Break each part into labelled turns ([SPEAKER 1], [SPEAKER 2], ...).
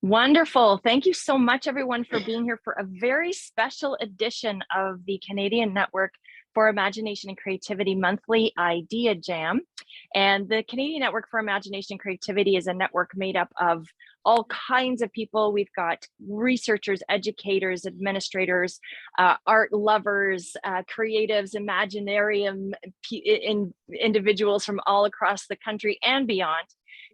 [SPEAKER 1] Wonderful. Thank you so much, everyone, for being here for a very special edition of the Canadian Network for Imagination and Creativity Monthly IdeaJam. And the Canadian Network for Imagination and Creativity is a network made up of all kinds of people. We've got researchers, educators, administrators, art lovers, creatives, Imaginarium individuals from all across the country and beyond.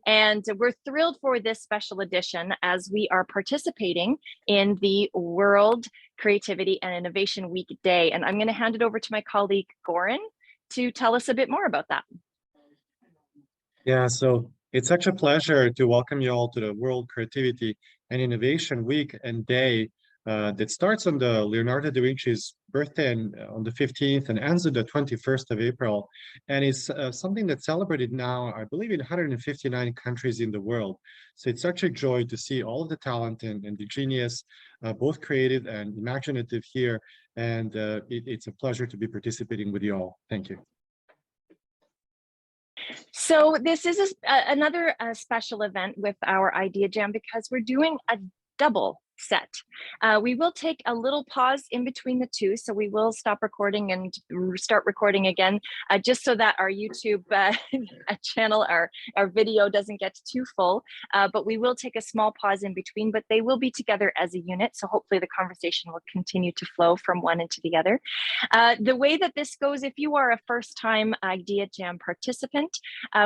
[SPEAKER 1] And we're thrilled for this special edition as we are participating in the World Creativity and Innovation Week Day. And I'm going to hand it over to my colleague, Goran, to tell us a bit more about that.
[SPEAKER 2] Yeah, so it's such a pleasure to welcome you all to the World Creativity and Innovation Week and Day that starts on the Leonardo da Vinci's birthday on the 15th and ends on the 21st of April. And it's something that's celebrated now, I believe, in 159 countries in the world. So it's such a joy to see all of the talent and the genius, both creative and imaginative here. And it's a pleasure to be participating with you all. Thank you.
[SPEAKER 1] So this is another special event with our IdeaJam because we're doing a double set. We will take a little pause in between the two, so we will stop recording and start recording again, just so that our YouTube channel, our video doesn't get too full, but we will take a small pause in between, but they will be together as a unit, so hopefully the conversation will continue to flow from one into the other. The way that this goes, if you are a first-time IdeaJam participant,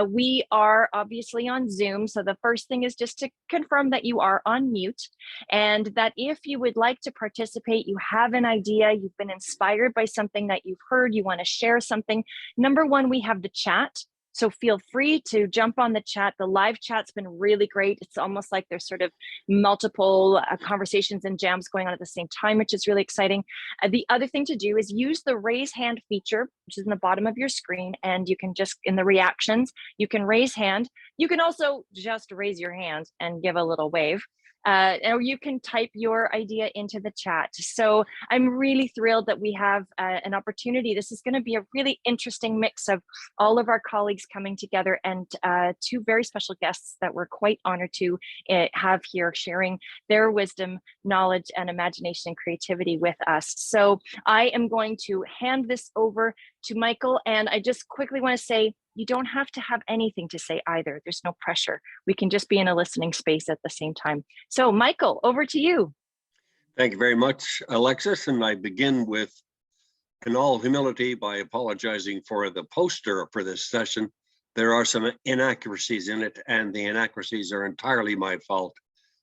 [SPEAKER 1] we are obviously on Zoom, so the first thing is just to confirm that you are on mute, and that if you would like to participate, you have an idea, you've been inspired by something that you've heard, you want to share something. Number one, we have the chat. So feel free to jump on the chat. The live chat's been really great. It's almost like there's sort of multiple conversations and jams going on at the same time, which is really exciting. The other thing to do is use the raise hand feature, which is in the bottom of your screen. And you can just, in the reactions, you can raise hand. You can also just raise your hand and give a little wave. Or you can type your idea into the chat. So I'm really thrilled that we have an opportunity. This is going to be a really interesting mix of all of our colleagues coming together and two very special guests that we're quite honored to have here sharing their wisdom, knowledge, and imagination and creativity with us. So I am going to hand this over to Michael, and I just quickly want to say, you don't have to have anything to say either. There's no pressure. We can just be in a listening space at the same time. So Michael, over to you.
[SPEAKER 3] Thank you very much, Alexis. And I begin with, in all humility, by apologizing for the poster for this session. There are some inaccuracies in it, and the inaccuracies are entirely my fault.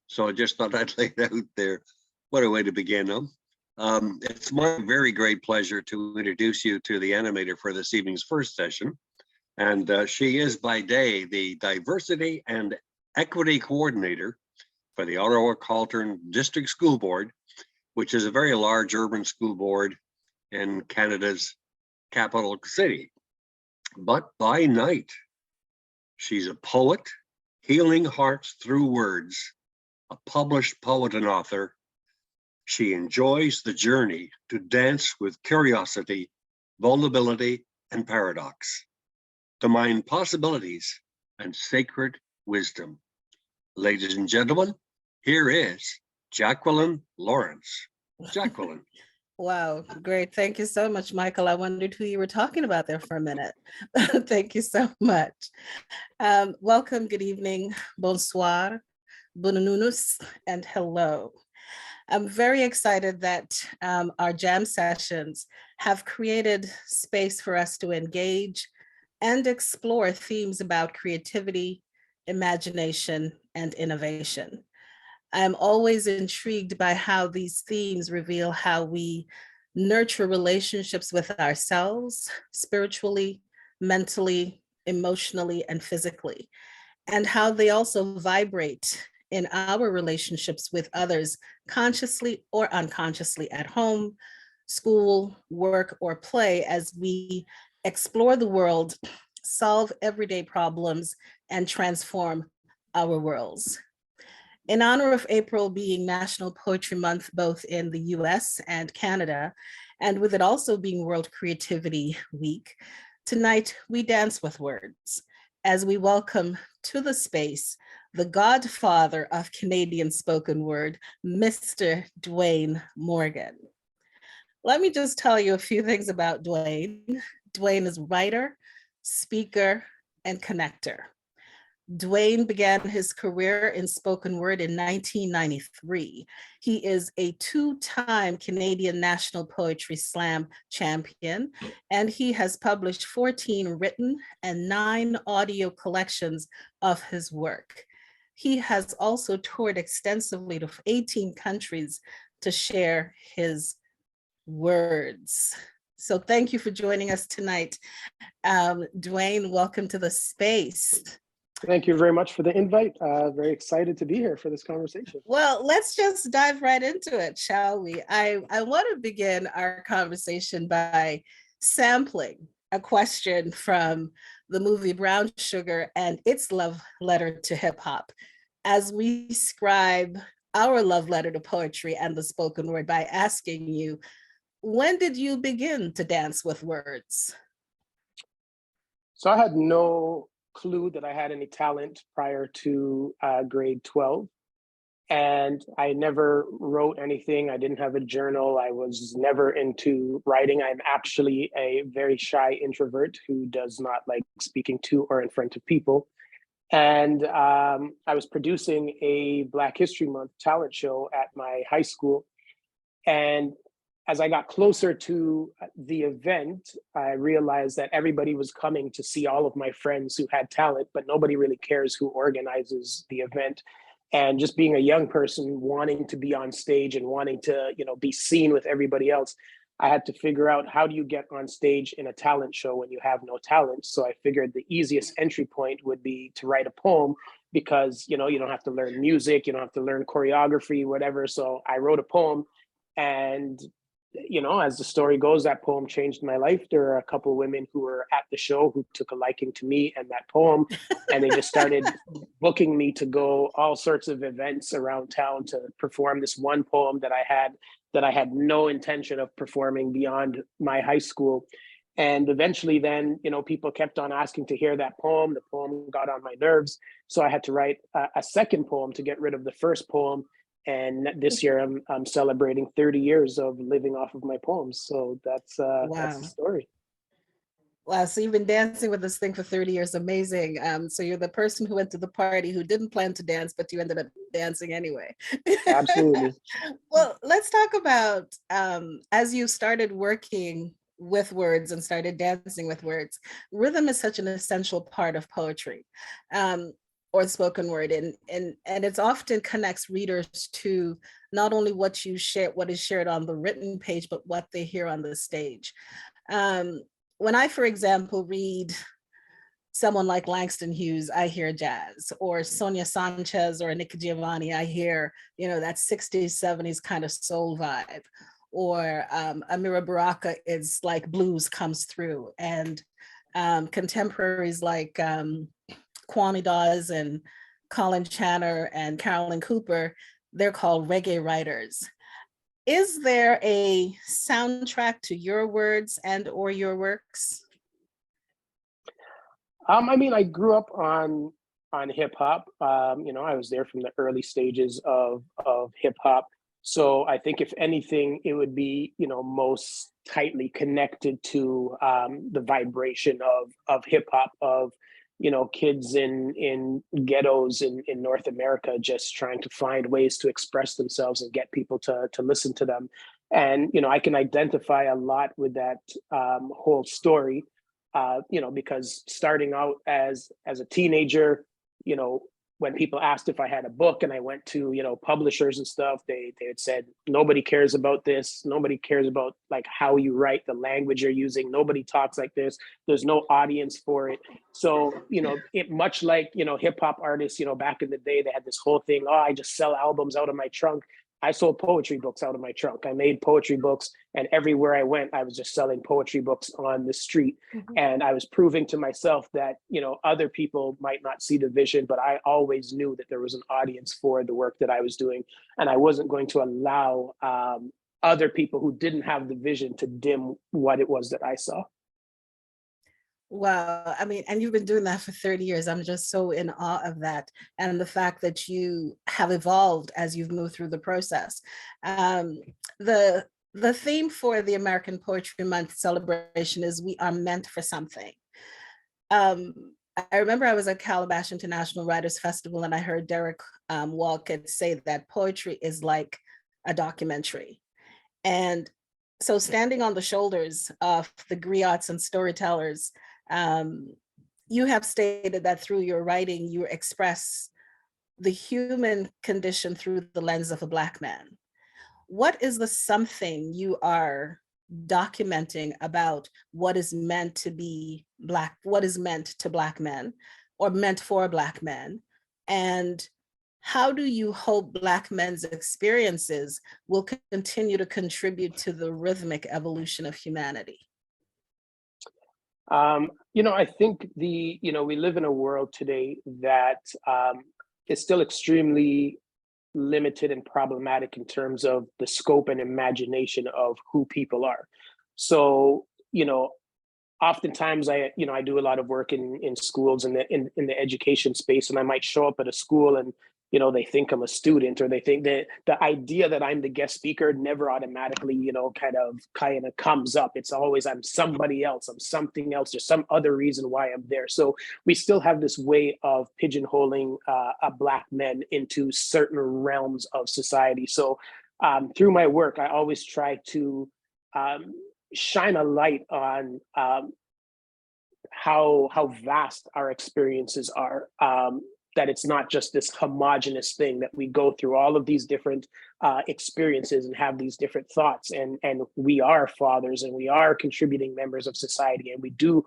[SPEAKER 3] So I just thought I'd lay it out there. What a way to begin, huh? It's my very great pleasure to introduce you to the animator for this evening's first session. And she is by day the Diversity and Equity Coordinator for the Ottawa-Carleton District School Board, which is a very large urban school board in Canada's capital city. But by night, she's a poet, healing hearts through words, a published poet and author. She enjoys the journey to dance with curiosity, vulnerability, and paradox, to mine possibilities and sacred wisdom. Ladies and gentlemen, here is Jacqueline Lawrence. Jacqueline.
[SPEAKER 4] Wow, great. Thank you so much, Michael. I wondered who you were talking about there for a minute. Thank you so much. Welcome, good evening, bonsoir, bonanunus, and hello. I'm very excited that our jam sessions have created space for us to engage and explore themes about creativity, imagination, and innovation. I'm always intrigued by how these themes reveal how we nurture relationships with ourselves, spiritually, mentally, emotionally, and physically, and how they also vibrate in our relationships with others, consciously or unconsciously, at home, school, work, or play, as we explore the world, solve everyday problems, and transform our worlds. In honor of April being National Poetry Month, both in the US and Canada, and with it also being World Creativity Week, tonight we dance with words as we welcome to the space the godfather of Canadian spoken word, Mr. Dwayne Morgan. Let me just tell you a few things about Dwayne. Dwayne is writer, speaker, and connector. Dwayne began his career in spoken word in 1993. He is a two-time Canadian National Poetry Slam champion, and he has published 14 written and 9 audio collections of his work. He has also toured extensively to 18 countries to share his words. So thank you for joining us tonight. Dwayne, welcome to the space.
[SPEAKER 5] Thank you very much for the invite. Very excited to be here for this conversation.
[SPEAKER 4] Well, let's just dive right into it, shall we? I want to begin our conversation by sampling a question from the movie Brown Sugar and its love letter to hip hop, as we scribe our love letter to poetry and the spoken word by asking you, when did you begin to dance with words?
[SPEAKER 5] So I had no clue that I had any talent prior to grade 12. And I never wrote anything. I didn't have a journal. I was never into writing. I'm actually a very shy introvert who does not like speaking to or in front of people. And I was producing a Black History Month talent show at my high school. And as I got closer to the event, I realized that everybody was coming to see all of my friends who had talent, but nobody really cares who organizes the event. And just being a young person wanting to be on stage and wanting to, be seen with everybody else, I had to figure out, how do you get on stage in a talent show when you have no talent? So I figured the easiest entry point would be to write a poem, because, you don't have to learn music, you don't have to learn choreography, whatever. So I wrote a poem, and as the story goes, that poem changed my life. There are a couple of women who were at the show who took a liking to me and that poem, and they just started booking me to go all sorts of events around town to perform this one poem that I had no intention of performing beyond my high school. And eventually then, people kept on asking to hear that poem. The poem got on my nerves. So I had to write a second poem to get rid of the first poem. And this year I'm celebrating 30 years of living off of my poems. So that's the story.
[SPEAKER 4] Wow, so you've been dancing with this thing for 30 years, amazing. So you're the person who went to the party who didn't plan to dance, but you ended up dancing anyway.
[SPEAKER 5] Absolutely.
[SPEAKER 4] Well, let's talk about, as you started working with words and started dancing with words, rhythm is such an essential part of poetry. Or spoken word, and it often connects readers to not only what you share, what is shared on the written page, but what they hear on the stage. When I, for example, read someone like Langston Hughes, I hear jazz, or Sonia Sanchez or Nick Giovanni, I hear, that 60s, 70s kind of soul vibe, or Amira Baraka is like blues comes through, and contemporaries like Kwame Dawes and Colin Channer and Carolyn Cooper, they're called reggae writers. Is there a soundtrack to your words and or your works?
[SPEAKER 5] I grew up on hip hop. I was there from the early stages of hip hop. So I think if anything, it would be, most tightly connected to the vibration of hip hop, of kids in ghettos in North America, just trying to find ways to express themselves and get people to listen to them. And, I can identify a lot with that whole story, because starting out as a teenager, when people asked if I had a book and I went to, publishers and stuff, they had said, nobody cares about this. Nobody cares about like how you write, the language you're using. Nobody talks like this. There's no audience for it. So, it much like, hip hop artists, back in the day, they had this whole thing, oh, I just sell albums out of my trunk. I sold poetry books out of my trunk. I made poetry books, and everywhere I went, I was just selling poetry books on the street. Mm-hmm. And I was proving to myself that, other people might not see the vision, but I always knew that there was an audience for the work that I was doing. And I wasn't going to allow other people who didn't have the vision to dim what it was that I saw.
[SPEAKER 4] Wow. I mean, and you've been doing that for 30 years. I'm just so in awe of that. And the fact that you have evolved as you've moved through the process. Um, the theme for the American Poetry Month celebration is "We are meant for something." Um, I remember I was at Calabash International Writers Festival and I heard Derek Walcott say that poetry is like a documentary. And so standing on the shoulders of the griots and storytellers, you have stated that through your writing, you express the human condition through the lens of a Black man. What is the something you are documenting about what is meant to be Black, what is meant to Black men or meant for Black men? And how do you hope Black men's experiences will continue to contribute to the rhythmic evolution of humanity?
[SPEAKER 5] I think we live in a world today that is still extremely limited and problematic in terms of the scope and imagination of who people are. So, oftentimes I do a lot of work in schools in the education space, and I might show up at a school and they think I'm a student, or they think that the idea that I'm the guest speaker never automatically kind of comes up. It's always I'm somebody else, I'm something else, there's some other reason why I'm there. So we still have this way of pigeonholing Black men into certain realms of society. So through my work, I always try to shine a light on how vast our experiences are. That it's not just this homogenous thing, that we go through all of these different experiences and have these different thoughts, and we are fathers and we are contributing members of society, and we do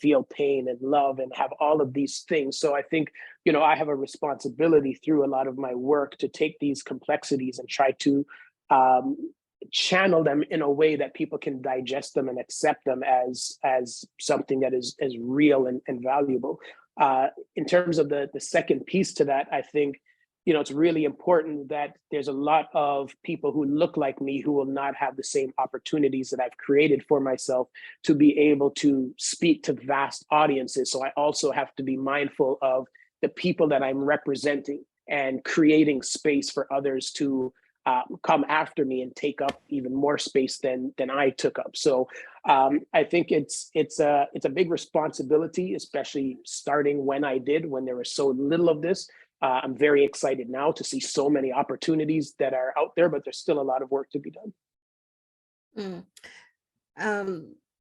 [SPEAKER 5] feel pain and love and have all of these things. So I think I have a responsibility through a lot of my work to take these complexities and try to channel them in a way that people can digest them and accept them as something that is real and valuable. In terms of the second piece to that, I think, it's really important that there's a lot of people who look like me who will not have the same opportunities that I've created for myself to be able to speak to vast audiences. So I also have to be mindful of the people that I'm representing and creating space for others to come after me and take up even more space than I took up. So I think it's a big responsibility, especially starting when I did, when there was so little of this. I'm very excited now to see so many opportunities that are out there, but there's still a lot of work to be done.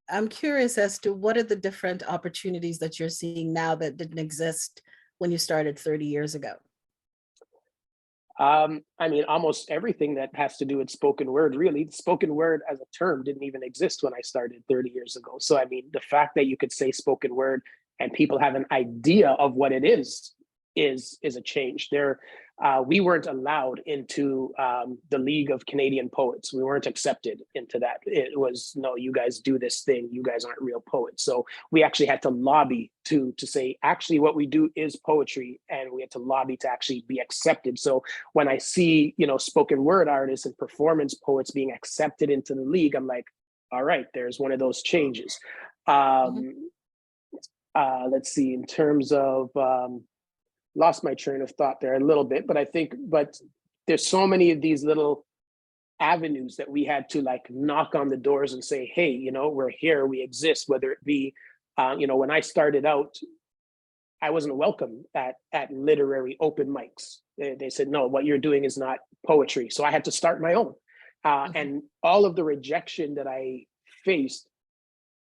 [SPEAKER 4] I'm curious as to what are the different opportunities that you're seeing now that didn't exist when you started 30 years ago?
[SPEAKER 5] Almost everything that has to do with spoken word, really. Spoken word as a term didn't even exist when I started 30 years ago. So, the fact that you could say spoken word and people have an idea of what it is a change. We weren't allowed into the League of Canadian Poets. We weren't accepted into that. It was, no, you guys do this thing. You guys aren't real poets. So we actually had to lobby to say, actually, what we do is poetry, and we had to lobby to actually be accepted. So when I see, spoken word artists and performance poets being accepted into the league, I'm like, all right, there's one of those changes. Let's see, in terms of, lost my train of thought there a little bit, but there's so many of these little avenues that we had to knock on the doors and say, hey, we're here, we exist, whether it be, when I started out, I wasn't welcome at literary open mics. They said, no, what you're doing is not poetry. So I had to start my own. And all of the rejection that I faced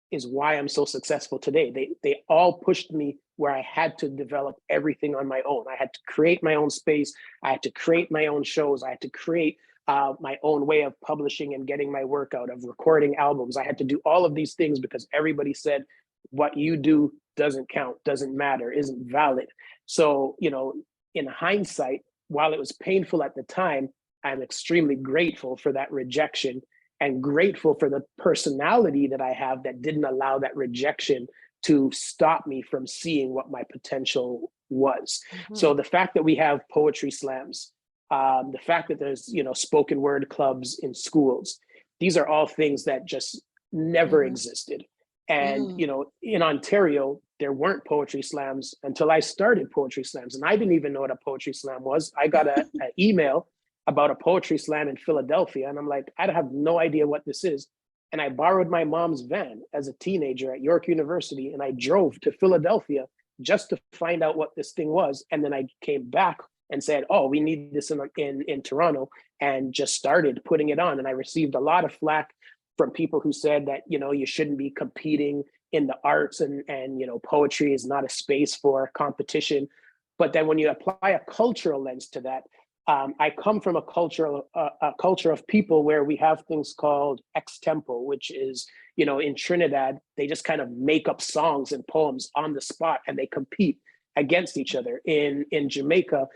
[SPEAKER 5] is why I'm so successful today. They all pushed me where I had to develop everything on my own. I had to create my own space. I had to create my own shows. I had to create my own way of publishing and getting my work out, of recording albums. I had to do all of these things because everybody said, what you do doesn't count, doesn't matter, isn't valid. So, in hindsight, while it was painful at the time, I'm extremely grateful for that rejection and grateful for the personality that I have that didn't allow that rejection to stop me from seeing what my potential was. So the fact that we have poetry slams, the fact that there's, spoken word clubs in schools, these are all things that just never existed. And, you know, in Ontario, there weren't poetry slams until I started poetry slams. And I didn't even know what a poetry slam was. I got an email about a poetry slam in Philadelphia. And I'm like, I have no idea what this is. And I borrowed my mom's van as a teenager at York University. And I drove to Philadelphia just to find out what this thing was. And then I came back and said, oh, we need this in Toronto, and just started putting it on. And I received a lot of flack from people who said that, you know, you shouldn't be competing in the arts, and you know, poetry is not a space for competition. But then when you apply a cultural lens to that, I come from a culture of people where we have things called ex-tempo, which is, you know, in Trinidad, they just kind of make up songs and poems on the spot and they compete against each other. In Jamaica,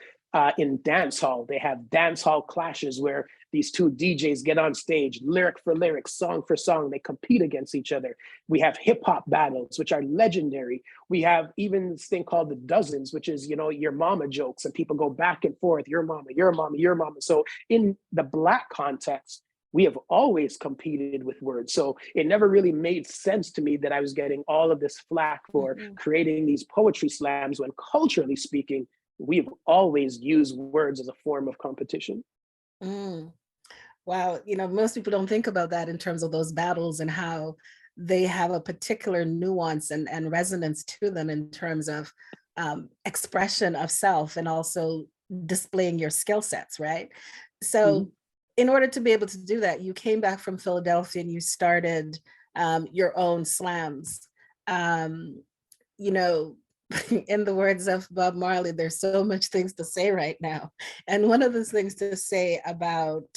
[SPEAKER 5] in dance hall, they have dance hall clashes where these two DJs get on stage, lyric for lyric, song for song, they compete against each other. We have hip hop battles, which are legendary. We have even this thing called the dozens, which is, you know, your mama jokes, and people go back and forth, your mama, your mama, your mama. So in the Black context, we have always competed with words. So it never really made sense to me that I was getting all of this flack for creating these poetry slams, when culturally speaking, we've always used words as a form of competition.
[SPEAKER 4] Wow, you know, most people don't think about that in terms of those battles and how they have a particular nuance and resonance to them in terms of expression of self and also displaying your skill sets, right? So in order to be able to do that, you came back from Philadelphia and you started your own slams. You know, in the words of Bob Marley, there's so much things to say right now. And one of the things to say about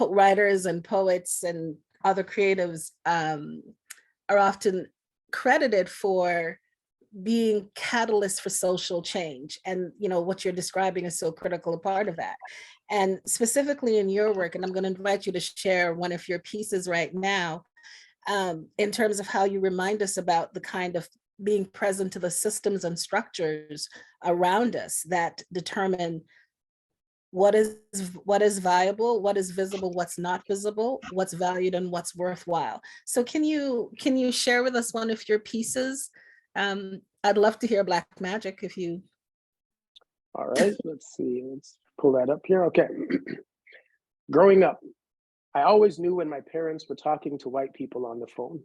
[SPEAKER 4] writers and poets and other creatives are often credited for being catalysts for social change. And, you know, what you're describing is so critical a part of that. And specifically in your work, and I'm going to invite you to share one of your pieces right now, in terms of how you remind us about the kind of being present to the systems and structures around us that determine what is viable, what is visible, what's not visible, what's valued, and what's worthwhile. So can you share with us one of your pieces? I'd love to hear Black Magic if you.
[SPEAKER 5] All right, let's see, let's pull that up here. Okay. Growing up, I always knew when my parents were talking to white people on the phone.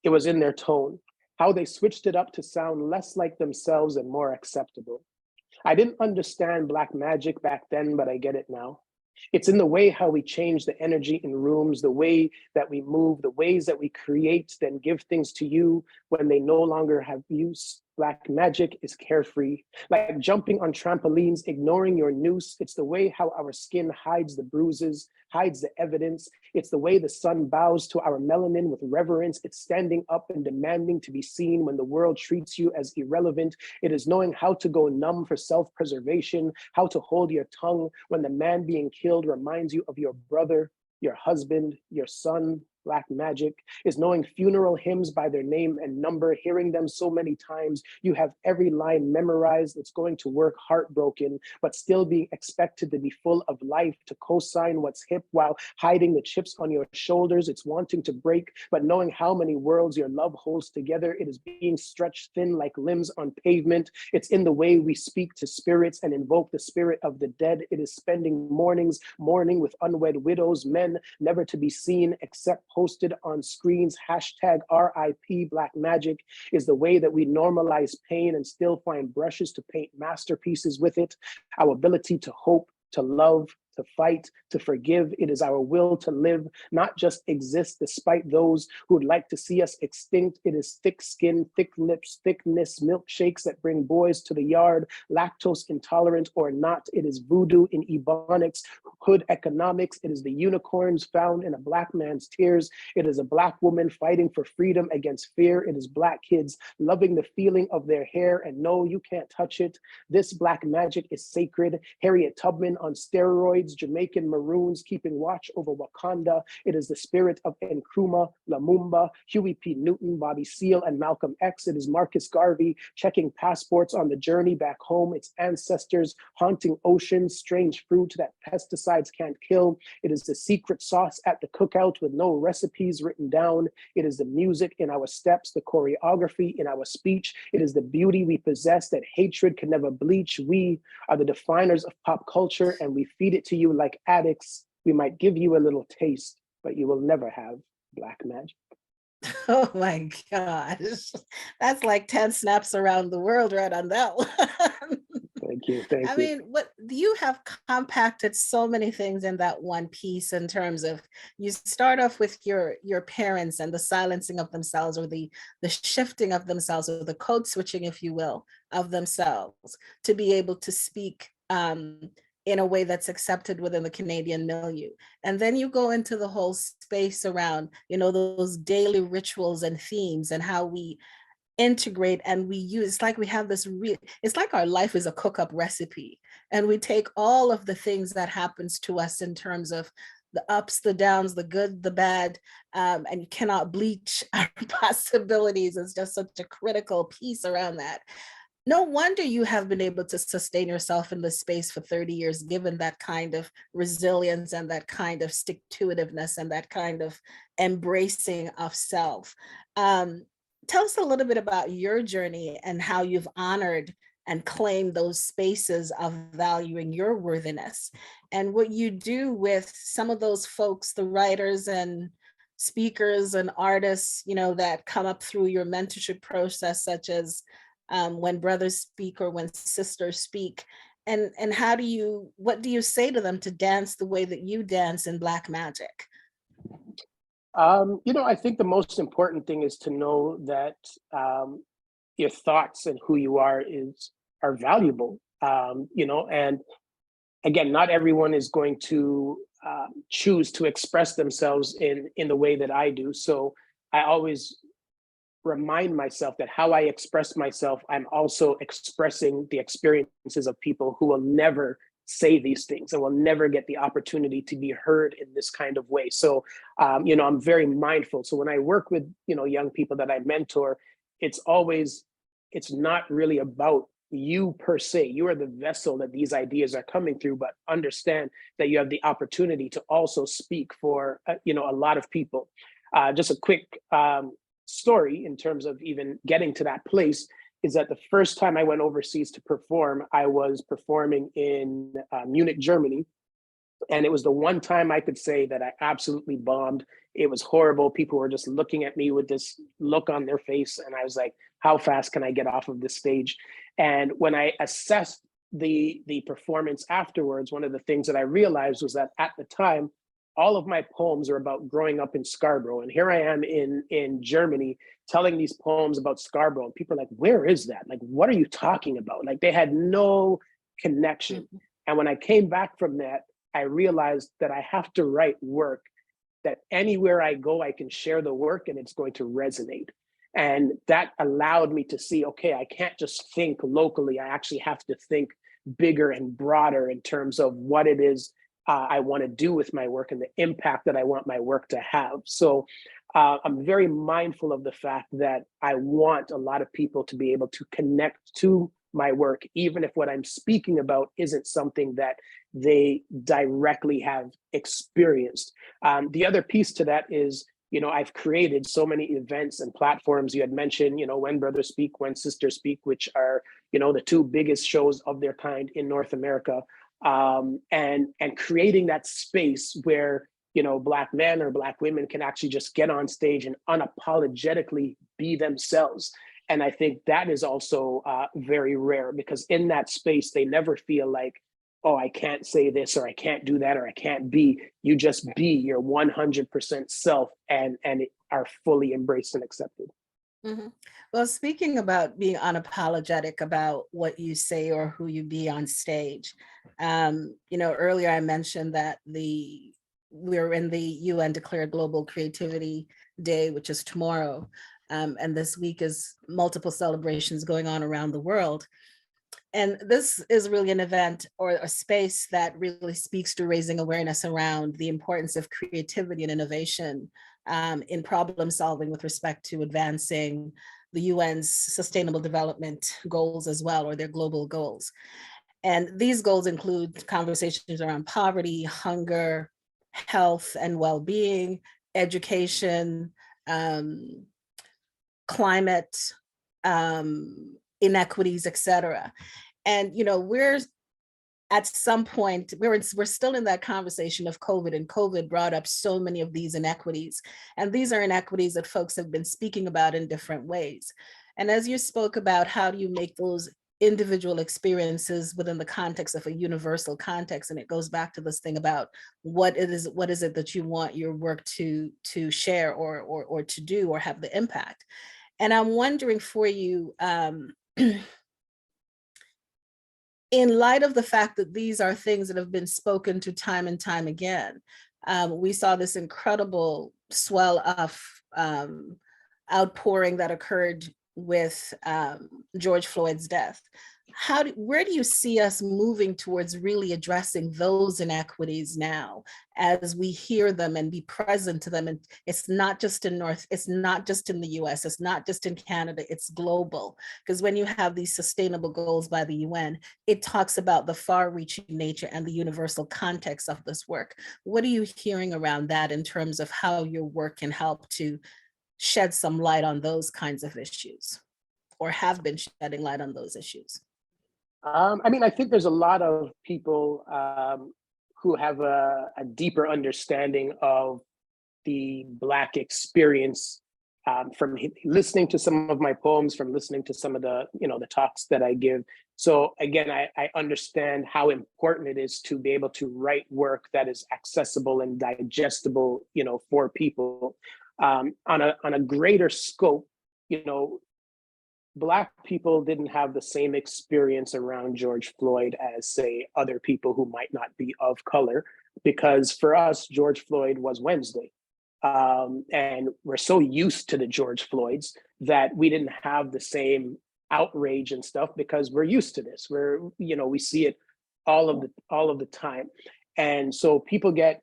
[SPEAKER 5] It was in their tone, how they switched it up to sound less like themselves and more acceptable. I didn't understand Black magic back then, but I get it now. It's in the way how we change the energy in rooms, the way that we move, the ways that we create, then give things to you when they no longer have use. Black magic is carefree, like jumping on trampolines, ignoring your noose. It's the way how our skin hides the bruises, hides the evidence. It's the way the sun bows to our melanin with reverence. It's standing up and demanding to be seen when the world treats you as irrelevant. It is knowing how to go numb for self-preservation, how to hold your tongue when the man being killed reminds you of your brother, your husband, your son. Black magic is knowing funeral hymns by their name and number, hearing them so many times. You have every line memorized. It's going to work heartbroken, but still being expected to be full of life, to co-sign what's hip while hiding the chips on your shoulders. It's wanting to break, but knowing how many worlds your love holds together. It is being stretched thin like limbs on pavement. It's in the way we speak to spirits and invoke the spirit of the dead. It is spending mornings mourning with unwed widows, men never to be seen except posted on screens. Hashtag RIP Black magic is the way that we normalize pain and still find brushes to paint masterpieces with it. Our ability to hope, to love, to fight, to forgive. It is our will to live, not just exist despite those who would like to see us extinct. It is thick skin, thick lips, thickness, milkshakes that bring boys to the yard, lactose intolerant or not. It is voodoo in ebonics, hood economics. It is the unicorns found in a Black man's tears. It is a Black woman fighting for freedom against fear. It is Black kids loving the feeling of their hair and no, you can't touch it. This Black magic is sacred. Harriet Tubman on steroids. droids, Jamaican Maroons keeping watch over Wakanda. It is the spirit of Nkrumah, Lumumba, Huey P. Newton, Bobby Seale, and Malcolm X. It is Marcus Garvey checking passports on the journey back home. Its ancestors haunting oceans, strange fruit that pesticides can't kill. It is the secret sauce at the cookout with no recipes written down. It is the music in our steps, the choreography in our speech. It is the beauty we possess that hatred can never bleach. We are the definers of pop culture, and we feed it to you like addicts. We might give you a little taste, but you will never have black magic.
[SPEAKER 4] Oh my gosh. That's like 10 snaps around the world right on that one.
[SPEAKER 5] Thank you. Thank
[SPEAKER 4] I
[SPEAKER 5] you.
[SPEAKER 4] mean, what you have compacted so many things in that one piece in terms of you start off with your parents and the silencing of themselves, or the shifting of themselves, or the code switching, if you will, of themselves to be able to speak in a way that's accepted within the Canadian milieu. And then you go into the whole space around, you know, those daily rituals and themes and how we integrate and we use. It's like we have this it's like our life is a cook-up recipe, and we take all of the things that happens to us in terms of the ups, the downs, the good, the bad, and you cannot bleach our possibilities. It's just such a critical piece around that. No wonder you have been able to sustain yourself in this space for 30 years, given that kind of resilience and that kind of stick-to-itiveness and that kind of embracing of self. Tell us a little bit about your journey and how you've honored and claimed those spaces of valuing your worthiness, and what you do with some of those folks, the writers and speakers and artists, you know, that come up through your mentorship process, such as When Brothers Speak or When Sisters Speak. And what do you say to them to dance the way that you dance in Black magic?
[SPEAKER 5] You know, I think the most important thing is to know that your thoughts and who you are valuable. You know, and again, not everyone is going to choose to express themselves in the way that I do. So I always remind myself that how I express myself, I'm also expressing the experiences of people who will never say these things and will never get the opportunity to be heard in this kind of way. So, you know, I'm very mindful. So when I work with, you know, young people that I mentor, it's not really about you per se. You are the vessel that these ideas are coming through, but understand that you have the opportunity to also speak for, you know, a lot of people. Just a quick story in terms of even getting to that place is that the first time I went overseas to perform, I was performing in Munich, Germany. And it was the one time I could say that I absolutely bombed. It was horrible. People were just looking at me with this look on their face. And I was like, how fast can I get off of this stage? And when I assessed the performance afterwards, one of the things that I realized was that at the time, all of my poems are about growing up in Scarborough. And here I am in Germany telling these poems about Scarborough. And people are like, where is that? Like, what are you talking about? Like, they had no connection. Mm-hmm. And when I came back from that, I realized that I have to write work that anywhere I go, I can share the work and it's going to resonate. And that allowed me to see, okay, I can't just think locally. I actually have to think bigger and broader in terms of what it is I want to do with my work and the impact that I want my work to have. So I'm very mindful of the fact that I want a lot of people to be able to connect to my work, even if what I'm speaking about isn't something that they directly have experienced. The other piece to that is, you know, I've created so many events and platforms. You had mentioned, you know, When Brothers Speak, When Sisters Speak, which are, you know, the two biggest shows of their kind in North America. And creating that space where, you know, Black men or Black women can actually just get on stage and unapologetically be themselves. And I think that is also very rare, because in that space, they never feel like, oh, I can't say this, or I can't do that, or I can't be. You just be your 100% self and are fully embraced and accepted.
[SPEAKER 4] Mm-hmm. Well, speaking about being unapologetic about what you say or who you be on stage, you know, earlier I mentioned that we're in the UN declared Global Creativity Day, which is tomorrow. And this week is multiple celebrations going on around the world. And this is really an event or a space that really speaks to raising awareness around the importance of creativity and innovation in problem solving with respect to advancing the UN's Sustainable Development Goals as well, or their global goals. And these goals include conversations around poverty, hunger, health and well-being, education, climate, inequities, et cetera. And, we're at some point, we're still in that conversation of COVID, and COVID brought up so many of these inequities. And these are inequities that folks have been speaking about in different ways. And as you spoke about, how do you make those individual experiences within the context of a universal context? And it goes back to this thing about what is it that you want your work to share or to do or have the impact. And I'm wondering for you, in light of the fact that these are things that have been spoken to time and time again, we saw this incredible swell of outpouring that occurred with George Floyd's death. Where do you see us moving towards really addressing those inequities now as we hear them and be present to them? And it's not just in it's not just in the US, it's not just in Canada, it's global. Because when you have these sustainable goals by the UN, it talks about the far-reaching nature and the universal context of this work. What are you hearing around that in terms of how your work can help to shed some light on those kinds of issues, or have been shedding light on those issues?
[SPEAKER 5] I think there's a lot of people who have a deeper understanding of the Black experience from listening to some of my poems, from listening to some of the talks that I give. So again, I understand how important it is to be able to write work that is accessible and digestible, for people. On a greater scope, Black people didn't have the same experience around George Floyd as, say, other people who might not be of color, because for us, George Floyd was Wednesday. And we're so used to the George Floyds that we didn't have the same outrage and stuff because we're used to this. We see it all of the time. And so people get,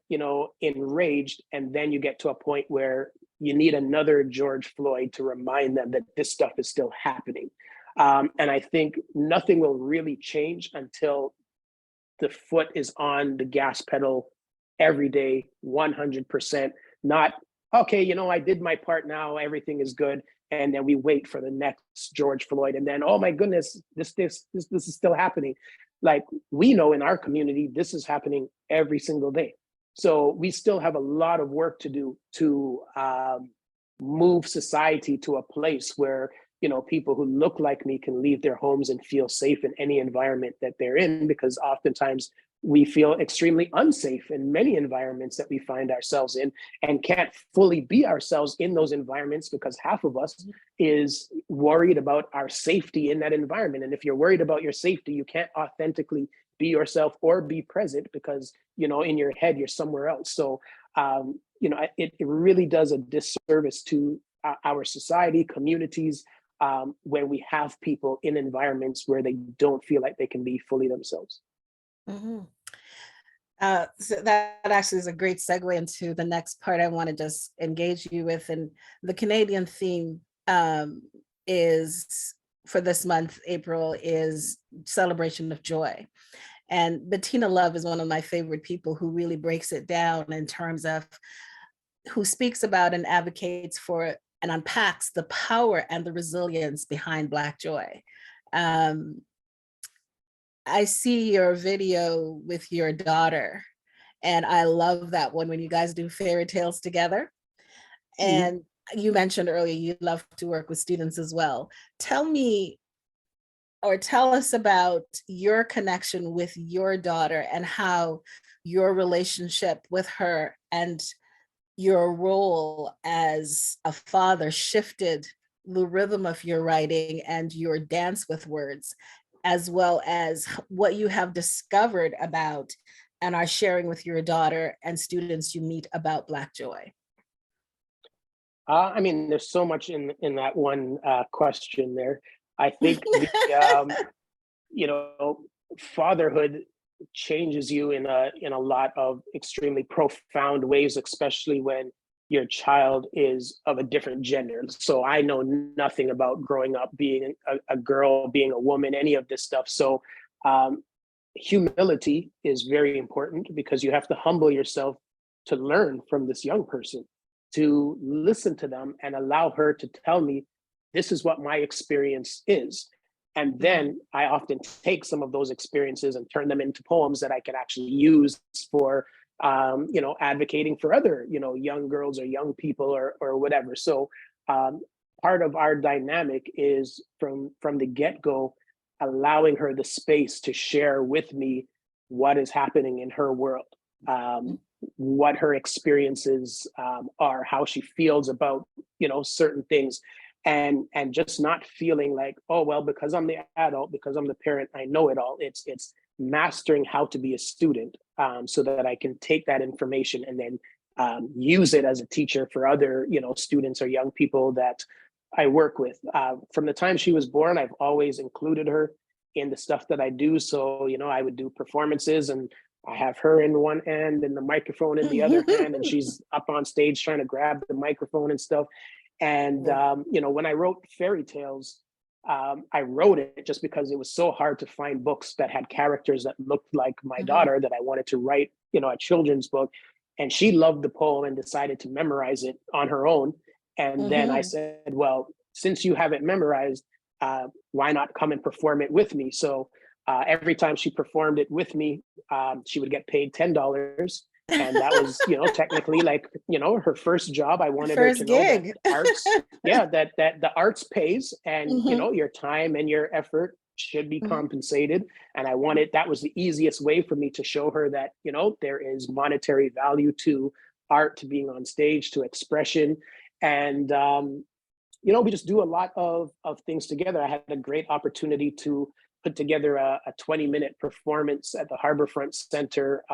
[SPEAKER 5] enraged, and then you get to a point where you need another George Floyd to remind them that this stuff is still happening. And I think nothing will really change until the foot is on the gas pedal every day, 100%. Not, okay, I did my part now, everything is good. And then we wait for the next George Floyd. And then, oh my goodness, this is still happening. Like, we know in our community, this is happening every single day. So we still have a lot of work to do to move society to a place where, people who look like me can leave their homes and feel safe in any environment that they're in, because oftentimes we feel extremely unsafe in many environments that we find ourselves in, and can't fully be ourselves in those environments because half of us is worried about our safety in that environment. And if you're worried about your safety, you can't authentically be yourself or be present because, in your head, you're somewhere else. So, it really does a disservice to our society, communities, when we have people in environments where they don't feel like they can be fully themselves.
[SPEAKER 4] Mm-hmm. So that actually is a great segue into the next part I want to just engage you with. And the Canadian theme is, for this month, April, is celebration of joy. And Bettina Love is one of my favorite people who really breaks it down in terms of who speaks about and advocates for and unpacks the power and the resilience behind Black joy. I see your video with your daughter, and I love that one when you guys do fairy tales together. And you mentioned earlier you love to work with students as well. Tell us about your connection with your daughter and how your relationship with her and your role as a father shifted the rhythm of your writing and your dance with words, as well as what you have discovered about and are sharing with your daughter and students you meet about Black joy.
[SPEAKER 5] There's so much in that one question there. I think you know, fatherhood changes you in a lot of extremely profound ways, especially when your child is of a different gender. So I know nothing about growing up being a girl, being a woman, any of this stuff. So humility is very important, because you have to humble yourself to learn from this young person, to listen to them and allow her to tell me, this is what my experience is. And then I often take some of those experiences and turn them into poems that I can actually use for, you know, advocating for other, you know, young girls or young people or whatever. So part of our dynamic is from the get-go, allowing her the space to share with me what is happening in her world, what her experiences are, how she feels about, you know, certain things. And just not feeling like, oh, well, because I'm the adult, because I'm the parent, I know it all. It's mastering how to be a student, so that I can take that information and then use it as a teacher for other, you know, students or young people that I work with. From the time she was born, I've always included her in the stuff that I do. So, you know, I would do performances and I have her in one end and the microphone in the other hand, and she's up on stage trying to grab the microphone and stuff. And, you know, when I wrote fairy tales, I wrote it just because it was so hard to find books that had characters that looked like my daughter, that I wanted to write, you know, a children's book. And she loved the poem and decided to memorize it on her own. And then I said, well, since you have it memorized, why not come and perform it with me? So every time she performed it with me, she would get paid $10. And that was, you know, technically, like, you know, her first job. I wanted her to know that the arts, that the arts pays, and you know, your time and your effort should be compensated. And I wanted, that was the easiest way for me to show her that, you know, there is monetary value to art, to being on stage, to expression. And you know, we just do a lot of things together. I had a great opportunity to put together a 20-minute performance at the Harborfront Center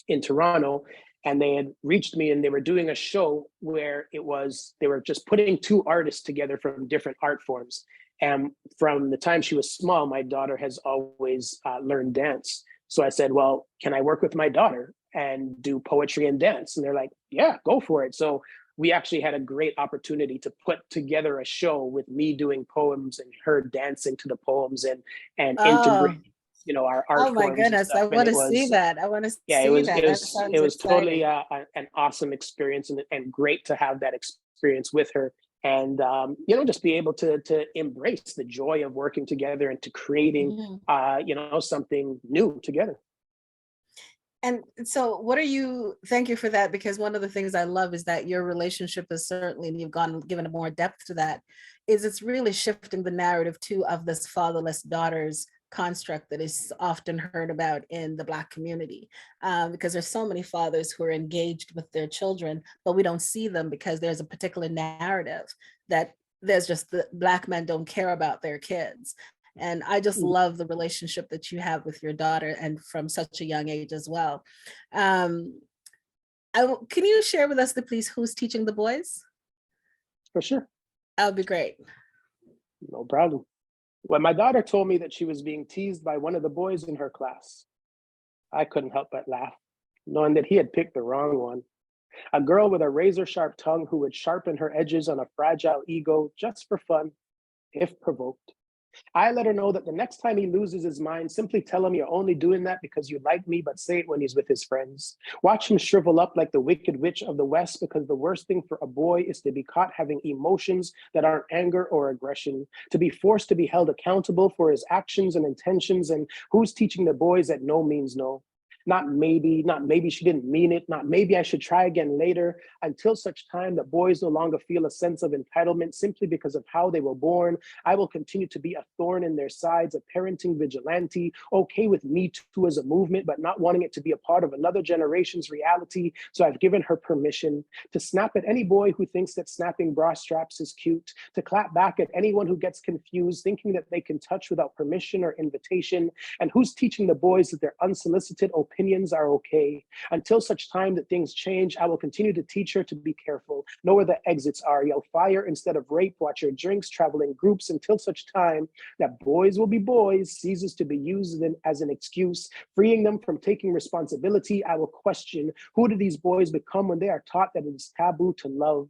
[SPEAKER 5] in Toronto, and they had reached me and they were doing a show where they were just putting two artists together from different art forms. And from the time she was small, my daughter has always learned dance. So I said, well, can I work with my daughter and do poetry and dance? And they're like, yeah, go for it. So we actually had a great opportunity to put together a show with me doing poems and her dancing to the poems and integrating, you know, our art.
[SPEAKER 4] Oh my goodness, I want to see that. I want to see that.
[SPEAKER 5] It was totally an awesome experience, and great to have that experience with her, and you know, just be able to embrace the joy of working together and to creating you know, something new together.
[SPEAKER 4] And so what are you, thank you for that, because one of the things I love is that your relationship is certainly, and you've given more depth to that, is it's really shifting the narrative too of this fatherless daughters construct that is often heard about in the Black community, because there's so many fathers who are engaged with their children, but we don't see them because there's a particular narrative that there's just the Black men don't care about their kids. And I just love the relationship that you have with your daughter, and from such a young age as well. Can you share with us, please, who's teaching the boys?
[SPEAKER 5] For sure.
[SPEAKER 4] That would be great.
[SPEAKER 5] No problem. When my daughter told me that she was being teased by one of the boys in her class, I couldn't help but laugh, knowing that he had picked the wrong one. A girl with a razor-sharp tongue who would sharpen her edges on a fragile ego just for fun, if provoked. I let her know that the next time he loses his mind, simply tell him you're only doing that because you like me, but say it when he's with his friends. Watch him shrivel up like the Wicked Witch of the West, because the worst thing for a boy is to be caught having emotions that aren't anger or aggression, to be forced to be held accountable for his actions and intentions. And who's teaching the boys that no means no? Not maybe she didn't mean it, not maybe I should try again later, until such time that boys no longer feel a sense of entitlement simply because of how they were born. I will continue to be a thorn in their sides, a parenting vigilante, okay with Me Too as a movement, but not wanting it to be a part of another generation's reality. So I've given her permission to snap at any boy who thinks that snapping bra straps is cute, to clap back at anyone who gets confused, thinking that they can touch without permission or invitation. And who's teaching the boys that their unsolicited, opaque opinions are okay. Until such time that things change, I will continue to teach her to be careful, know where the exits are, yell fire instead of rape, watch her drinks, travel in groups until such time that boys will be boys ceases to be used as an excuse, freeing them from taking responsibility. I will question, who do these boys become when they are taught that it is taboo to love,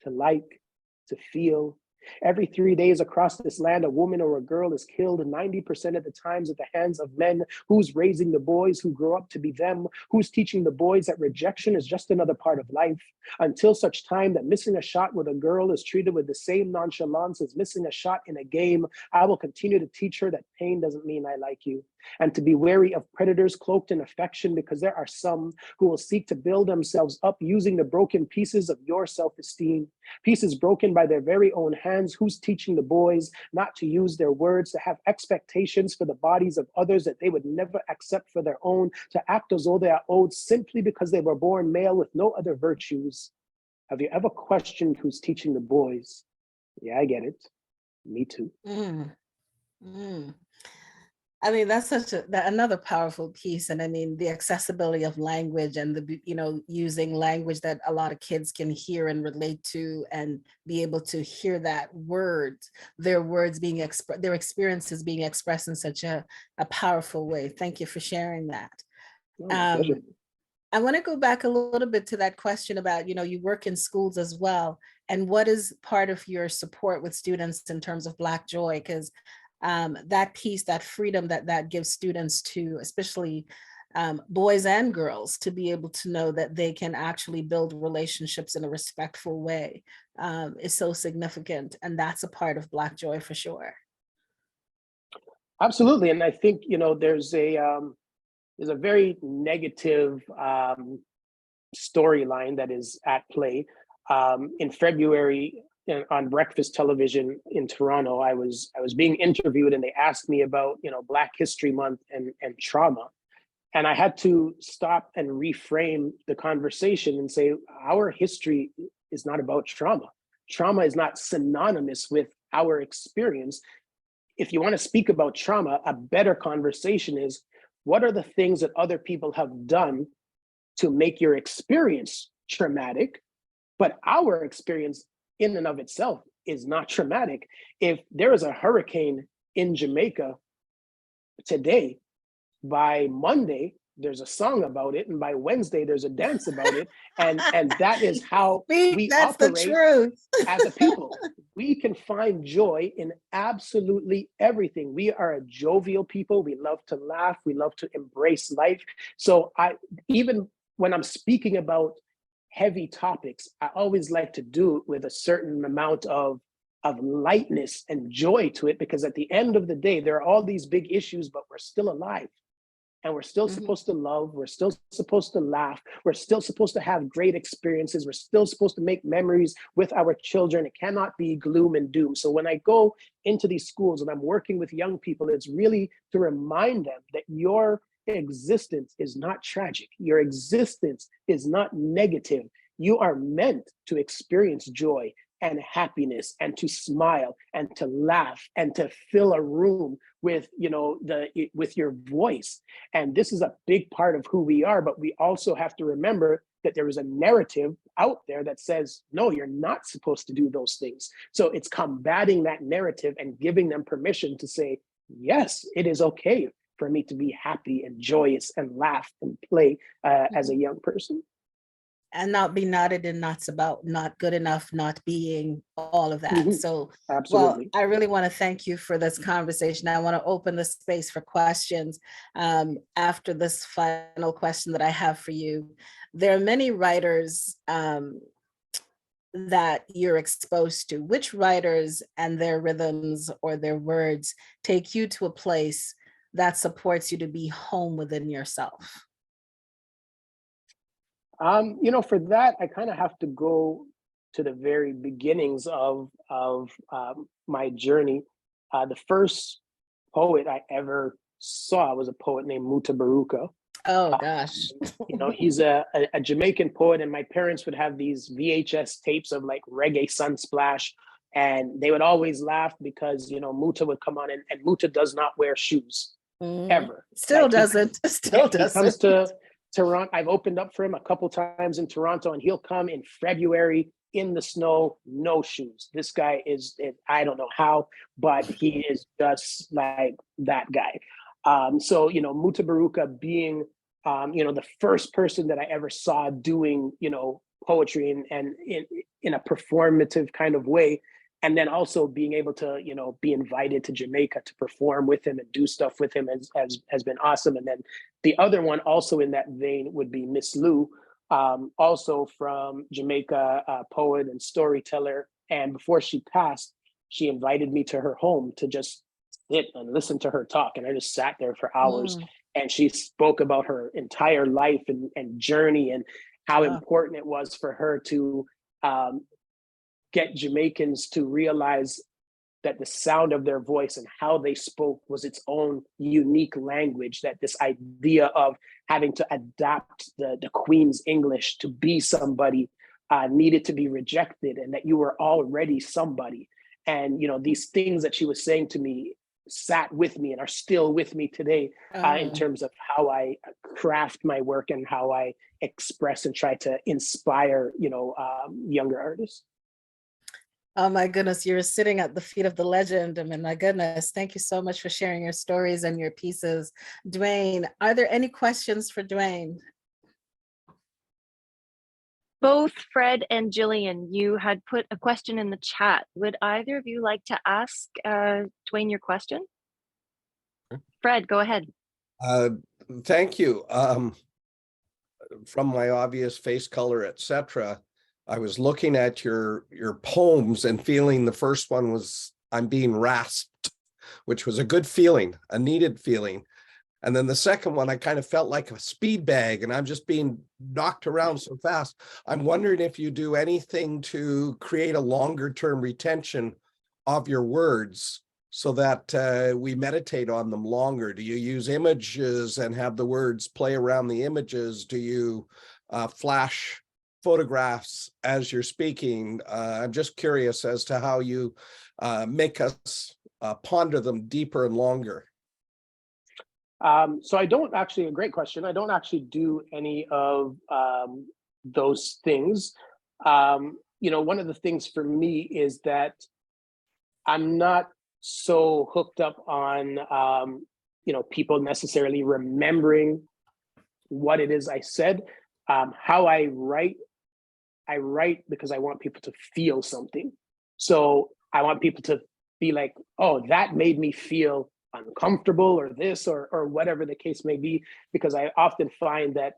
[SPEAKER 5] to like, to feel? Every 3 days across this land, a woman or a girl is killed 90% of the times at the hands of men. Who's raising the boys who grow up to be them? Who's teaching the boys that rejection is just another part of life? Until such time that missing a shot with a girl is treated with the same nonchalance as missing a shot in a game, I will continue to teach her that pain doesn't mean I like you, and to be wary of predators cloaked in affection, because there are some who will seek to build themselves up using the broken pieces of your self-esteem, pieces broken by their very own hands. Who's teaching the boys not to use their words, to have expectations for the bodies of others that they would never accept for their own, to act as though they are owed simply because they were born male with no other virtues? Have you ever questioned who's teaching the boys? Yeah, I get it. Me too.
[SPEAKER 4] Mm, mm. I mean, that's another powerful piece. And I mean, the accessibility of language and using language that a lot of kids can hear and relate to, and be able to hear that their words being expressed, their experiences being expressed in such a powerful way. Thank you for sharing that.
[SPEAKER 5] Pleasure.
[SPEAKER 4] I want to go back a little bit to that question about, you work in schools as well, and what is part of your support with students in terms of Black Joy? Because that piece, that freedom that gives students to, especially boys and girls, to be able to know that they can actually build relationships in a respectful way is so significant. And that's a part of Black Joy for sure.
[SPEAKER 5] Absolutely. And I think, there's a very negative storyline that is at play. In February, on breakfast television in Toronto, I was being interviewed, and they asked me about Black History Month and trauma, and I had to stop and reframe the conversation and say our history is not about trauma. Trauma is not synonymous with our experience. If you want to speak about trauma, a better conversation is, what are the things that other people have done to make your experience traumatic? But our experience in and of itself is not traumatic. If there is a hurricane in Jamaica today, by Monday, there's a song about it, and by Wednesday, there's a dance about it. And that is how we operate as a people. We can find joy in absolutely everything. We are a jovial people. We love to laugh. We love to embrace life. So even when I'm speaking about heavy topics, I always like to do it with a certain amount of lightness and joy to it, because at the end of the day, there are all these big issues, but we're still alive. And we're still supposed to love, we're still supposed to laugh, we're still supposed to have great experiences, we're still supposed to make memories with our children. It cannot be gloom and doom. So when I go into these schools and I'm working with young people, it's really to remind them that your existence is not tragic. Your existence is not negative. You are meant to experience joy and happiness, and to smile and to laugh and to fill a room with with your voice. And this is a big part of who we are, but we also have to remember that there is a narrative out there that says, no, you're not supposed to do those things. So it's combating that narrative and giving them permission to say, yes, it is okay for me to be happy and joyous and laugh and play as a young person.
[SPEAKER 4] And not be knotted in knots about not good enough, not being, all of that. So,
[SPEAKER 5] absolutely.
[SPEAKER 4] Well, I really want to thank you for this conversation. I want to open the space for questions after this final question that I have for you. There are many writers that you're exposed to. Which writers and their rhythms or their words take you to a place that supports you to be home within yourself?
[SPEAKER 5] For that, I kind of have to go to the very beginnings of my journey. The first poet I ever saw was a poet named Muta Baruka.
[SPEAKER 4] Oh gosh.
[SPEAKER 5] He's a Jamaican poet, and my parents would have these VHS tapes of like reggae Sunsplash, and they would always laugh because Muta would come on, and Muta does not wear shoes. ever.
[SPEAKER 4] Still
[SPEAKER 5] Like,
[SPEAKER 4] doesn't. Still
[SPEAKER 5] he comes
[SPEAKER 4] doesn't.
[SPEAKER 5] to Toronto. I've opened up for him a couple times in Toronto, and he'll come in February in the snow, no shoes. This guy is, I don't know how, but he is just like that guy. So, you know, Mutabaruka being, you know, the first person that I ever saw doing, you know, poetry and in a performative kind of way. And then also being able to, you know, be invited to Jamaica to perform with him and do stuff with him has been awesome. And then the other one also in that vein would be Miss Lou, also from Jamaica, poet and storyteller. And before she passed, she invited me to her home to just sit and listen to her talk. And I just sat there for hours. And she spoke about her entire life and journey and how important it was for her to get Jamaicans to realize that the sound of their voice and how they spoke was its own unique language, that this idea of having to adapt the Queen's English to be somebody needed to be rejected, and that you were already somebody. And, you know, these things that she was saying to me sat with me and are still with me today in terms of how I craft my work and how I express and try to inspire, you know, younger artists.
[SPEAKER 4] Oh my goodness, you're sitting at the feet of the legend. I mean, my goodness, thank you so much for sharing your stories and your pieces. Dwayne, are there any questions for Dwayne?
[SPEAKER 1] Both Fred and Jillian, you had put a question in the chat. Would either of you like to ask Dwayne your question? Fred, go ahead.
[SPEAKER 6] Thank you. From my obvious face color, etc., I was looking at your poems and feeling the first one was I'm being rasped, which was a good feeling, a needed feeling. And then the second one, I kind of felt like a speed bag and I'm just being knocked around so fast. I'm wondering if you do anything to create a longer term retention of your words so that we meditate on them longer. Do you use images and have the words play around the images? Do you flash photographs as you're speaking? I'm just curious as to how you make us ponder them deeper and longer.
[SPEAKER 5] So I don't actually, a great question. I don't actually do any of those things. You know, one of the things for me is that I'm not so hooked up on, you know, people necessarily remembering what it is I said. How I write because I want people to feel something. So I want people to be like, oh, that made me feel uncomfortable or this or whatever the case may be, because I often find that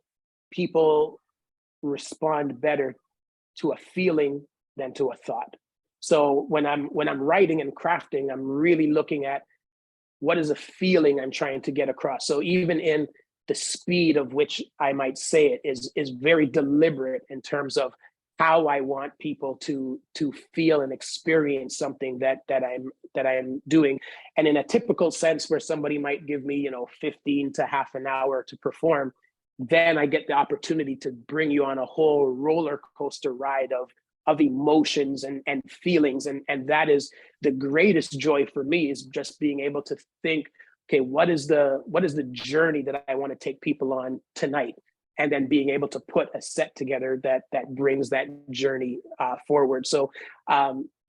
[SPEAKER 5] people respond better to a feeling than to a thought. So when I'm writing and crafting, I'm really looking at what is a feeling I'm trying to get across. So even in the speed of which I might say it is very deliberate in terms of how I want people to feel and experience something that I'm doing. And in a typical sense where somebody might give me, you know, 15 to half an hour to perform, then I get the opportunity to bring you on a whole roller coaster ride of emotions and feelings. And that is the greatest joy for me, is just being able to think, okay, what is the journey that I want to take people on tonight? And then being able to put a set together that brings that journey forward. So,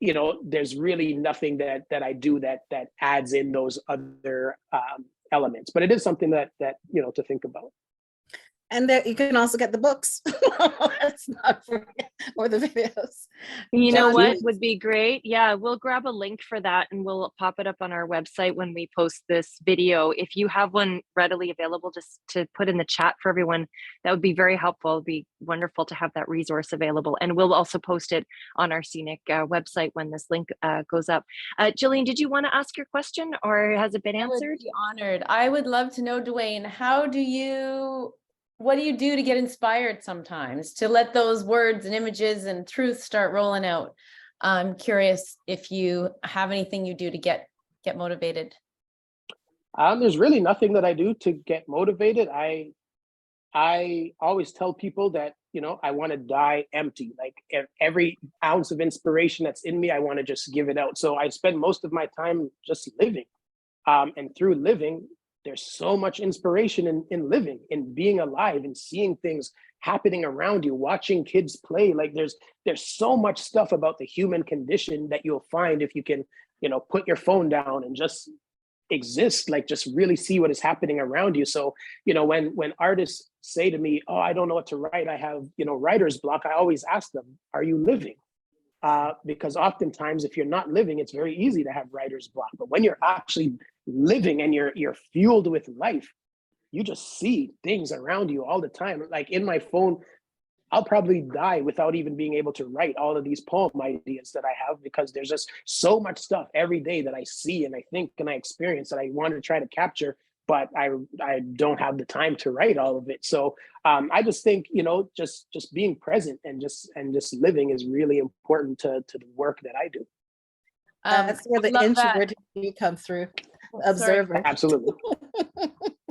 [SPEAKER 5] you know, there's really nothing that I do that adds in those other elements, but it is something that you know, to think about.
[SPEAKER 4] And there, you can also get the books. That's not for, or the videos.
[SPEAKER 1] You know
[SPEAKER 4] John,
[SPEAKER 1] what would be great? Yeah, we'll grab a link for that and we'll pop it up on our website when we post this video. If you have one readily available, just to put in the chat for everyone, that would be very helpful. It'd be wonderful to have that resource available. And we'll also post it on our CNIC website when this link goes up. Jillian, did you want to ask your question or has it been answered?
[SPEAKER 7] I would be honored. I would love to know, Dwayne, what do you do to get inspired sometimes, to let those words and images and truth start rolling out? I'm curious if you have anything you do to get motivated.
[SPEAKER 5] There's really nothing that I do to get motivated. I always tell people that, you know, I want to die empty. Like every ounce of inspiration that's in me, I want to just give it out. So I spend most of my time just living. And through living, there's so much inspiration in living, in being alive, and seeing things happening around you, watching kids play. Like there's so much stuff about the human condition that you'll find if you can, put your phone down and just exist, like just really see what is happening around you. So, when artists say to me, oh, I don't know what to write, I have, writer's block, I always ask them, are you living? Because oftentimes if you're not living, it's very easy to have writer's block. But when you're actually living and you're fueled with life, you just see things around you all the time. Like in my phone, I'll probably die without even being able to write all of these poem ideas that I have, because there's just so much stuff every day that I see and I think and I experience that I want to try to capture, but I don't have the time to write all of it. So I just think, just being present and just living is really important to the work that I do.
[SPEAKER 4] That's where the introvert come through. Observer.
[SPEAKER 5] Absolutely.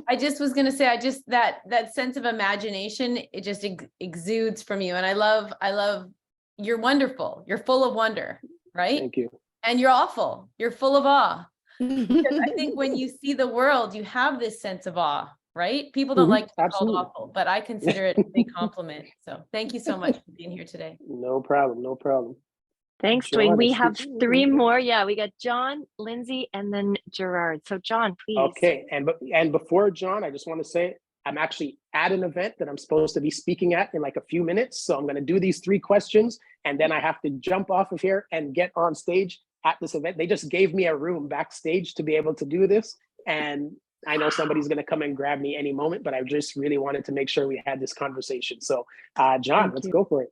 [SPEAKER 7] I just was going to say, that sense of imagination, it just exudes from you. And I love, you're wonderful. You're full of wonder, right?
[SPEAKER 5] Thank you.
[SPEAKER 7] And you're awful. You're full of awe. Because I think when you see the world, you have this sense of awe, right? People don't like to be called awful, but I consider it a big compliment. So thank you so much for being here today.
[SPEAKER 5] No problem. No problem.
[SPEAKER 1] Thanks, Dwayne. We have 3 more. Yeah, we got John, Lindsay, and then Gerard. So John, please.
[SPEAKER 5] Okay, and before John, I just want to say I'm actually at an event that I'm supposed to be speaking at in like a few minutes. So I'm going to do these 3 questions, and then I have to jump off of here and get on stage at this event. They just gave me a room backstage to be able to do this, and I know somebody's going to come and grab me any moment, but I just really wanted to make sure we had this conversation. So John, let's go for it.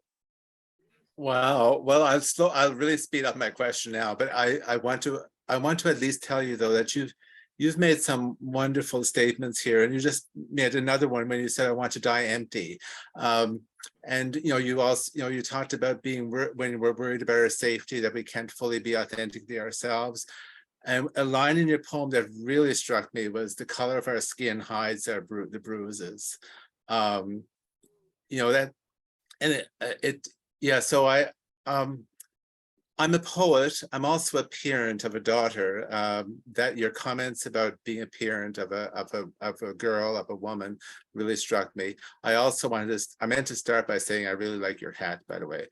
[SPEAKER 8] Wow. Well, I'll really speed up my question now, but I want to at least tell you though that you've made some wonderful statements here, and you just made another one when you said I want to die empty. And you also you talked about when we're worried about our safety, that we can't fully be authentically ourselves. And a line in your poem that really struck me was the color of our skin hides the bruises. That, and yeah, so I'm a poet. I'm also a parent of a daughter. That your comments about being a parent of a girl, of a woman, really struck me. I also I meant to start by saying I really like your hat, by the way.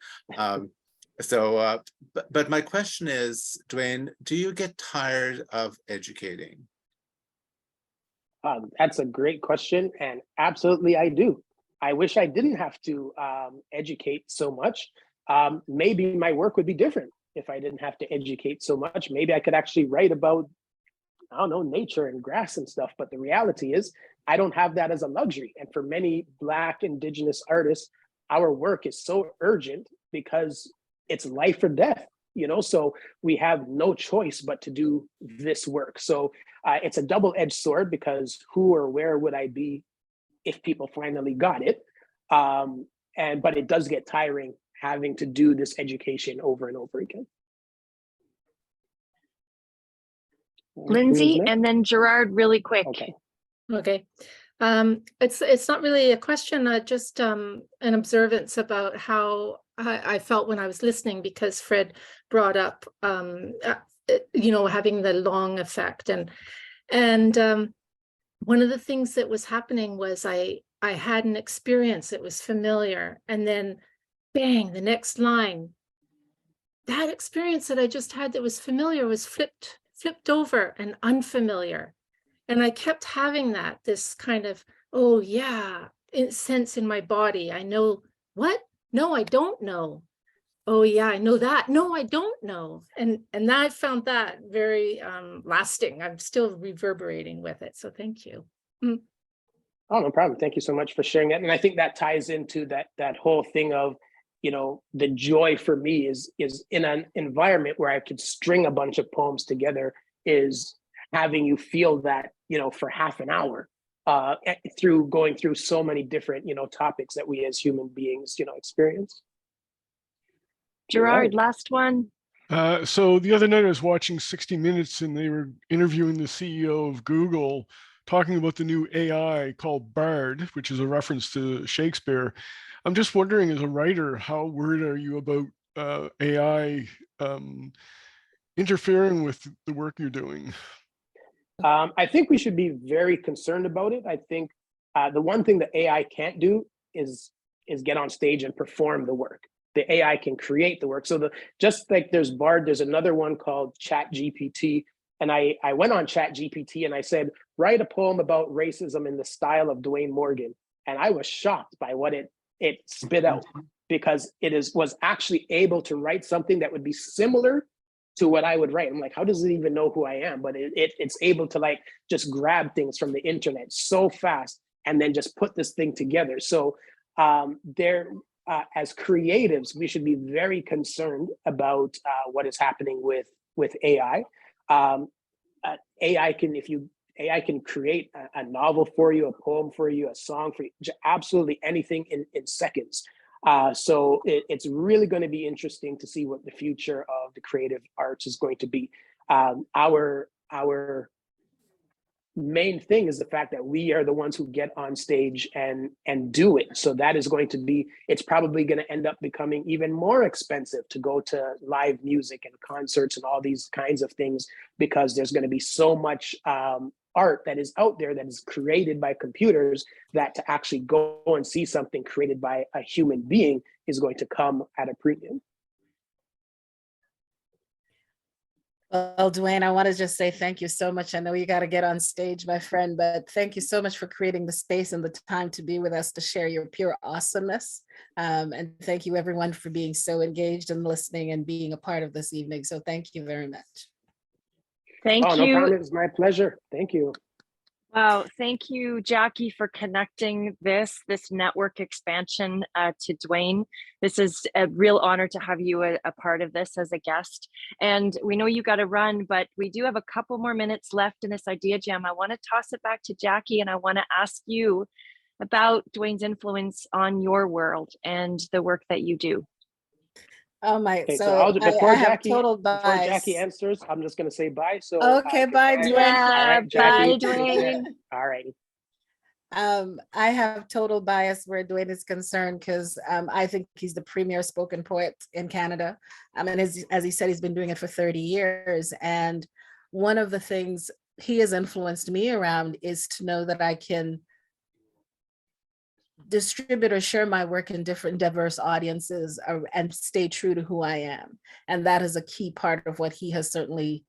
[SPEAKER 8] But my question is, Dwayne, do you get tired of educating?
[SPEAKER 5] That's a great question, and absolutely I do. I wish I didn't have to educate so much. Maybe my work would be different if I didn't have to educate so much. Maybe I could actually write about, I don't know, nature and grass and stuff. But the reality is I don't have that as a luxury. And for many Black, Indigenous artists, our work is so urgent because it's life or death, so we have no choice but to do this work. So it's a double-edged sword, because who or where would I be if people finally got it? But it does get tiring having to do this education over and over again.
[SPEAKER 1] Lindsay, and then Gerard, really quick.
[SPEAKER 9] Okay. It's not really a question, just an observance about how I felt when I was listening, because Fred brought up, having the long effect, and one of the things that was happening was I had an experience that was familiar, and then bang, the next line, that experience that I just had that was familiar was flipped over and unfamiliar. And I kept having this kind of, oh yeah, sense in my body. I know what? No, I don't know. Oh yeah, I know that. No, I don't know. And I found that very lasting. I'm still reverberating with it. So thank you.
[SPEAKER 5] Oh, no problem. Thank you so much for sharing that. And I think that ties into that whole thing of, the joy for me is in an environment where I could string a bunch of poems together, is having you feel that, for half an hour through going through so many different, topics that we as human beings, experience.
[SPEAKER 1] Gerard, last one.
[SPEAKER 10] So the other night I was watching 60 Minutes, and they were interviewing the CEO of Google, talking about the new AI called Bard, which is a reference to Shakespeare. I'm just wondering, as a writer, how worried are you about AI interfering with the work you're doing?
[SPEAKER 5] I think we should be very concerned about it. I think the one thing that AI can't do is get on stage and perform the work. The AI can create the work. So just like there's Bard, there's another one called Chat GPT. And I went on Chat GPT and I said, write a poem about racism in the style of Dwayne Morgan. And I was shocked by what it spit out, because was actually able to write something that would be similar to what I would write. I'm like, how does it even know who I am? But it's able to like just grab things from the internet so fast and then just put this thing together. So as creatives, we should be very concerned about what is happening with AI. AI can create a novel for you, a poem for you, a song for you, absolutely anything in seconds. So it's really going to be interesting to see what the future of the creative arts is going to be. Our main thing is the fact that we are the ones who get on stage and do it. So that is going to be, it's probably going to end up becoming even more expensive to go to live music and concerts and all these kinds of things, because there's going to be so much art that is out there that is created by computers, that to actually go and see something created by a human being is going to come at a premium.
[SPEAKER 4] Well, Dwayne, I want to just say thank you so much. I know you got to get on stage, my friend, but thank you so much for creating the space and the time to be with us to share your pure awesomeness. And thank you everyone for being so engaged and listening and being a part of this evening. So thank you very much.
[SPEAKER 1] Thank
[SPEAKER 5] no
[SPEAKER 1] you.
[SPEAKER 5] problem. It's my pleasure. Thank you.
[SPEAKER 1] Wow, thank you, Jackie, for connecting this network expansion to Dwayne. This is a real honor to have you a part of this as a guest. And we know you got to run, but we do have a couple more minutes left in this idea jam. I want to toss it back to Jackie, and I want to ask you about Dwayne's influence on your world and the work that you do.
[SPEAKER 4] Oh my!
[SPEAKER 5] Okay,
[SPEAKER 4] so
[SPEAKER 5] before
[SPEAKER 4] I have
[SPEAKER 5] Jackie,
[SPEAKER 4] total
[SPEAKER 5] before
[SPEAKER 4] bias.
[SPEAKER 5] Jackie answers, I'm just going to say bye. So
[SPEAKER 4] okay, bye, Dwayne.
[SPEAKER 1] Yeah,
[SPEAKER 5] all right, Jackie,
[SPEAKER 1] bye, Dwayne.
[SPEAKER 5] All right.
[SPEAKER 4] I have total bias where Dwayne is concerned, because I think he's the premier spoken poet in Canada. And as he said, he's been doing it for 30 years. And one of the things he has influenced me around is to know that I can distribute or share my work in different diverse audiences and stay true to who I am. And that is a key part of what he has certainly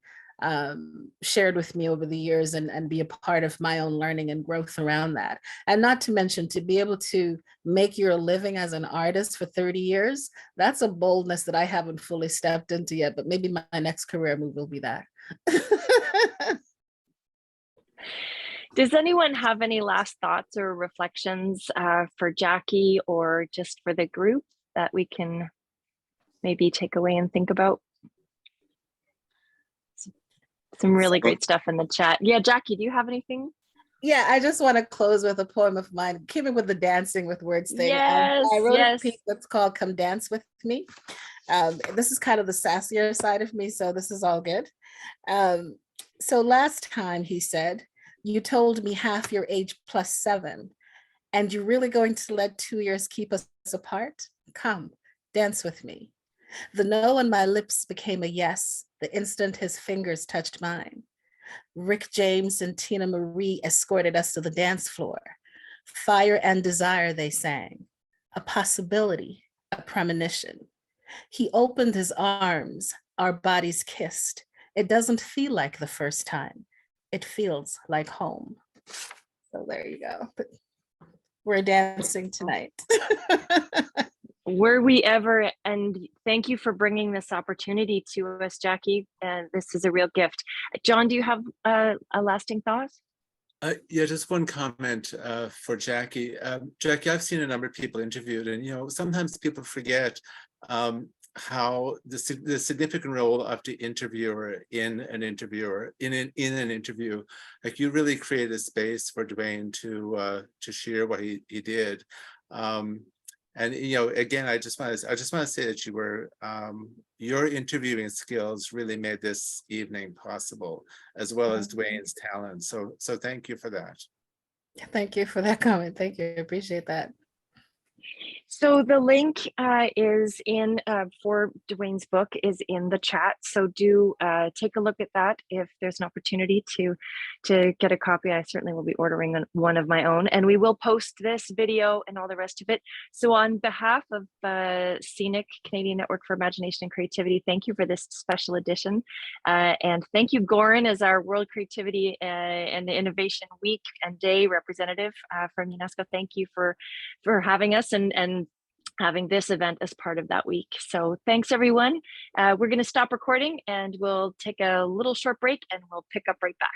[SPEAKER 4] shared with me over the years, and be a part of my own learning and growth around that. And not to mention, to be able to make your living as an artist for 30 years, that's a boldness that I haven't fully stepped into yet, but maybe my next career move will be that.
[SPEAKER 1] Does anyone have any last thoughts or reflections for Jackie, or just for the group that we can maybe take away and think about? Some really great stuff in the chat. Yeah, Jackie, do you have anything?
[SPEAKER 4] Yeah, I just want to close with a poem of mine, keeping with the dancing with words thing.
[SPEAKER 1] Yes,
[SPEAKER 4] I wrote a piece that's called Come Dance With Me. This is kind of the sassier side of me, so this is all good. So last time, he said, you told me half your age plus 7, and you're really going to let 2 years keep us apart? Come, dance with me. The no on my lips became a yes the instant his fingers touched mine. Rick James and Tina Marie escorted us to the dance floor. Fire and desire, they sang. A possibility, a premonition. He opened his arms, our bodies kissed. It doesn't feel like the first time. It feels like home. So there you go. We're dancing tonight.
[SPEAKER 1] Were we ever, and thank you for bringing this opportunity to us, Jackie. This is a real gift. John, do you have a lasting thought?
[SPEAKER 8] Yeah, just one comment for Jackie. Jackie, I've seen a number of people interviewed, and sometimes people forget how the significant role of the interviewer in an interview. Like, you really created a space for Dwayne to share what he did. And again, I just want to say that your interviewing skills really made this evening possible, as well as Dwayne's talent. So thank you for that.
[SPEAKER 4] Thank you for that comment. Thank you. I appreciate that.
[SPEAKER 1] So the link is in for Dwayne's book is in the chat. So do take a look at that if there's an opportunity to get a copy. I certainly will be ordering one of my own, and we will post this video and all the rest of it. So on behalf of CNIC, Canadian Network for Imagination and Creativity, thank you for this special edition, and thank you, Goran, as our World Creativity and the Innovation Week and Day representative from UNESCO. Thank you for having us and having this event as part of that week. So thanks, everyone. We're going to stop recording and we'll take a little short break and we'll pick up right back.